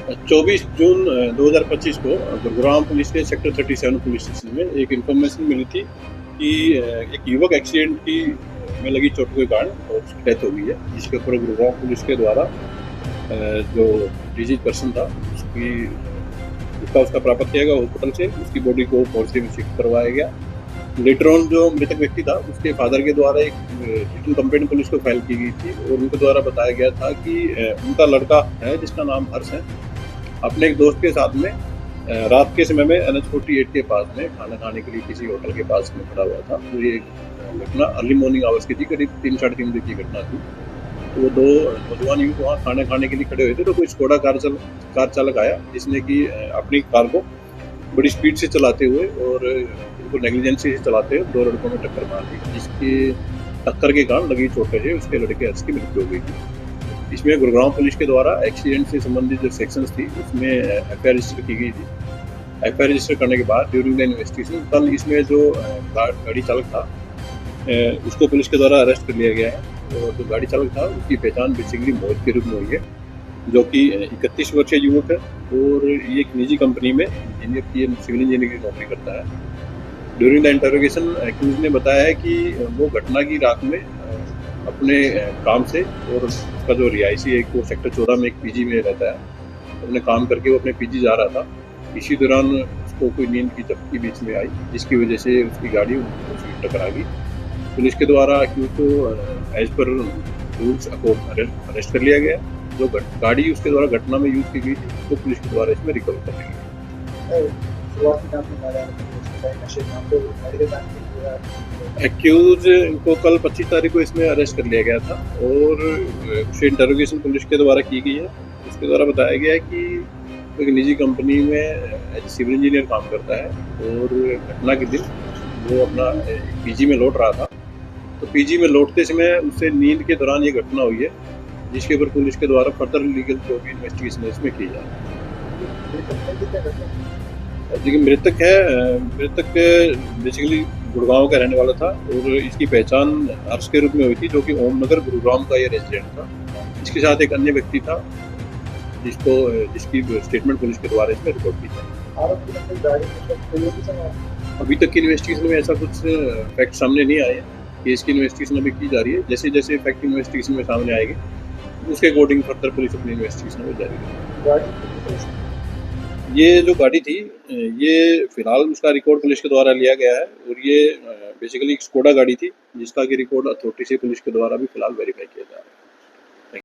24 जून 2025 को गुरुग्राम पुलिस के sector 37 police station में एक इन्फॉर्मेशन मिली थी कि एक युवक एक्सीडेंट की में लगी चोटों के कारण और उसकी डेथ हो गई है, जिसके ऊपर गुरुग्राम पुलिस के द्वारा जो डिजीज पर्सन था उसका प्राप्त किया गया हॉस्पिटल से, उसकी बॉडी को मोर्चरी में शिफ्ट करवाया गया। लेटर ऑन जो मृतक व्यक्ति था उसके फादर के द्वारा एक रिटन कंप्लेंट पुलिस को फाइल की गई थी और उनके द्वारा बताया गया था कि उनका लड़का है जिसका नाम हर्ष है, अपने एक दोस्त के साथ में रात के समय में NH-48 के पास में खाना खाने के लिए किसी होटल के पास में खड़ा हुआ था। तो ये घटना अर्ली मॉर्निंग आवर्स की थी, करीब 3-3:30 बजे की घटना थी। तो वो दो नौजवान युवक वहाँ खाना खाने के लिए खड़े हुए थे, तो कोई स्कोडा कार चालक आया जिसने कि अपनी कार को बड़ी स्पीड से चलाते हुए और बिल्कुल नेग्लिजेंसी से चलाते हुए दो लड़कों में टक्कर मार दी, जिसकी टक्कर के कारण लगी चोटें से उसके लड़के हर्ष की मृत्यु हो गई थी। इसमें गुरुग्राम पुलिस के द्वारा एक्सीडेंट से संबंधित जो सेक्शंस थी उसमें FIR रजिस्टर की गई थी। FIR रजिस्टर करने के बाद ड्यूरिंग द इन्वेस्टिगेशन कल इसमें जो गाड़ी चालक था उसको पुलिस के द्वारा अरेस्ट कर लिया गया है और जो गाड़ी चालक था उसकी पहचान बेसिकली मोहित के रूप में हुई है, जो कि 31 वर्षीय युवक है और ये एक निजी कंपनी में इंजीनियर की सिविल इंजीनियर की नौकरी करता है। ड्यूरिंग द इंटरोगेशन एक्यूज ने बताया है कि वो घटना की रात में अपने काम से और उसका जो रिहायशी है वो सेक्टर 14 में एक PG में रहता है, अपने काम करके वो अपने PG जा रहा था। इसी दौरान उसको कोई नींद की झपकी बीच में आई, जिसकी वजह से उसकी गाड़ी उसकी टकरा गई। पुलिस के द्वारा एक्यूज को एज पर रूल्स अरेस्ट कर लिया गया। जो गाड़ी उसके द्वारा घटना में यूज की गई थी तो पुलिस के द्वारा इसमें रिकवर कर ली गई। एक्यूज को कल 25 तारीख को इसमें अरेस्ट कर लिया गया था और उसे इंटरोगेशन पुलिस के द्वारा की गई है। उसके द्वारा बताया गया है कि एक निजी कंपनी में एज सिविल इंजीनियर काम करता है और घटना के दिन वो अपना PG में लौट रहा था, तो PG में लौटते समय उससे नींद के दौरान ये घटना हुई है, जिसके ऊपर पुलिस के द्वारा फर्दर लीगल जो भी इन्वेस्टिगेशन है इसमें की जा रही है। देखिए मृतक बेसिकली गुड़गांव का रहने वाला था और इसकी पहचान हर्ष के रूप में हुई थी, जो कि ओम नगर गुरुग्राम का ये रेजिडेंट था। इसके साथ एक अन्य व्यक्ति था जिसकी स्टेटमेंट पुलिस के द्वारा इसमें रिकॉर्ड की जाए। अभी तक की इन्वेस्टिगेशन में ऐसा कुछ फैक्ट सामने नहीं आए। केस की इन्वेस्टिगेशन अभी की जा रही है, जैसे जैसे फैक्ट इन्वेस्टिगेशन में सामने आएगी उसके अकॉर्डिंग फर्दर पुलिस अपनी इन्वेस्टिगेशन में जारी करेगी। ये जो गाड़ी थी ये फिलहाल उसका रिकॉर्ड पुलिस के द्वारा लिया गया है और ये बेसिकली एक स्कोडा गाड़ी थी जिसका कि रिकॉर्ड अथॉरिटी से पुलिस के द्वारा भी फिलहाल वेरीफाई किया जा रहा है।